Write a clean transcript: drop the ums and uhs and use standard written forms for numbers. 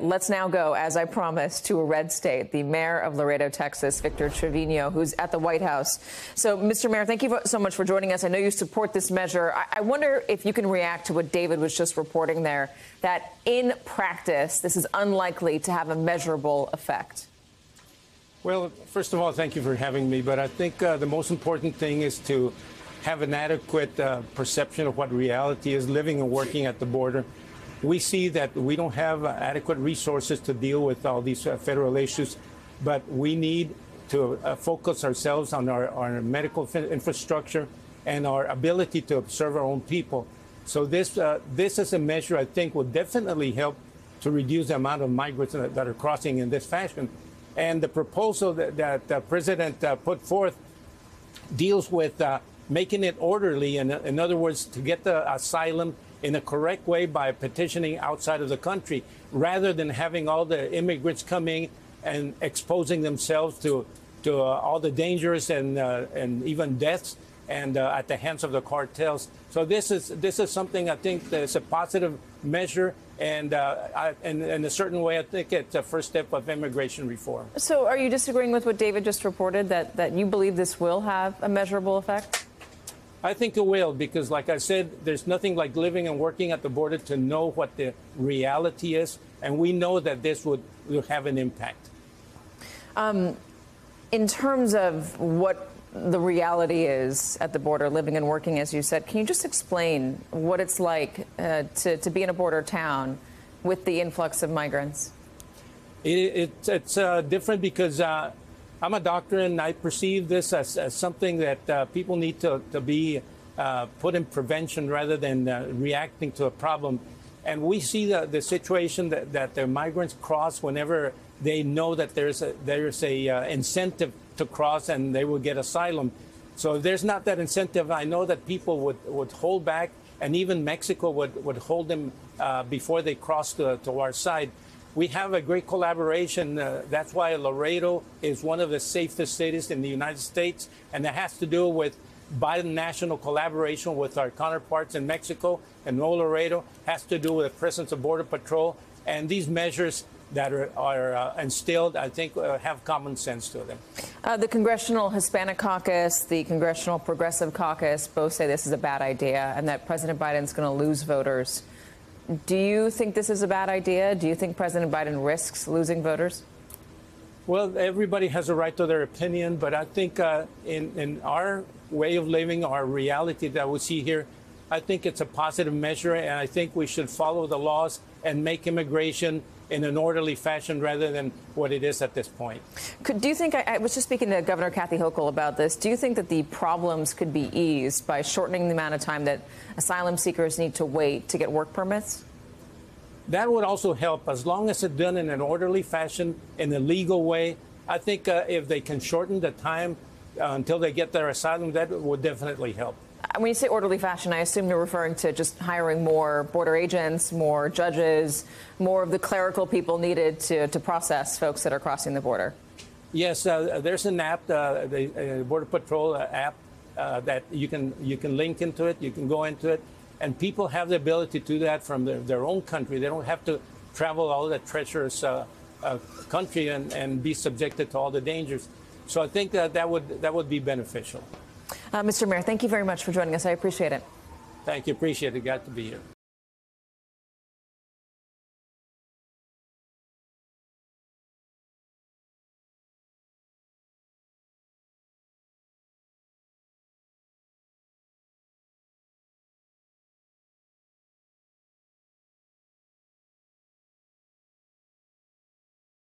Let's now go, as I promised, to a red state. The mayor of Laredo, Texas, Victor Trevino, who's at the White House. So, Mr. Mayor, thank you so much for joining us. I know you support this measure. I wonder if you can react to what David was just reporting there, that in practice, this is unlikely to have a measurable effect. Well, first of all, thank you for having me. But I think the most important thing is to have an adequate perception of what reality is living and working at the border. We see that we don't have adequate resources to deal with all these federal issues, but we need to focus ourselves on our medical infrastructure and our ability to observe our own people. So this is a measure I think will definitely help to reduce the amount of migrants that are crossing in this fashion. And the proposal that the president put forth deals with making it orderly, in other words, to get the asylum in a correct way by petitioning outside of the country, rather than having all the immigrants coming and exposing themselves to all the dangers and even deaths and at the hands of the cartels. So this is something I think that's a positive measure, and in a certain way, I think it's a first step of immigration reform. So are you disagreeing with what David just reported, that you believe this will have a measurable effect? I think it will, because like I said, there's nothing like living and working at the border to know what the reality is, and we know that this will have an impact. In terms of what the reality is at the border, living and working, as you said, can you just explain what it's like to be in a border town with the influx of migrants? It's different because I'm a doctor, and I perceive this as something that people need to be put in prevention rather than reacting to a problem. And we see the situation that the migrants cross whenever they know that there's a incentive to cross and they will get asylum. So if there's not that incentive, I know that people would hold back, and even Mexico would hold them before they cross to our side. We have a great collaboration. That's why Laredo is one of the safest cities in the United States, and it has to do with binational collaboration with our counterparts in Mexico. And Laredo has to do with the presence of Border Patrol, and these measures that are instilled, I think, have common sense to them. The Congressional Hispanic Caucus, the Congressional Progressive Caucus both say this is a bad idea and that President Biden's going to lose voters. Do you think this is a bad idea? Do you think President Biden risks losing voters? Well, everybody has a right to their opinion, but I think in our way of living, our reality that we see here, I think it's a positive measure, and I think we should follow the laws and make immigration in an orderly fashion rather than what it is at this point. Do you think, I was just speaking to Governor Kathy Hochul about this, do you think that the problems could be eased by shortening the amount of time that asylum seekers need to wait to get work permits? That would also help, as long as it's done in an orderly fashion, in a legal way. I think if they can shorten the time until they get their asylum, that would definitely help. When you say orderly fashion, I assume you're referring to just hiring more border agents, more judges, more of the clerical people needed to process folks that are crossing the border. Yes, there's an app, the Border Patrol app, that you can link into it, you can go into it, and people have the ability to do that from their own country. They don't have to travel all that treacherous country and be subjected to all the dangers. So I think that would be beneficial. Mr. Mayor, thank you very much for joining us. I appreciate it. Thank you. Appreciate it. Got to be here.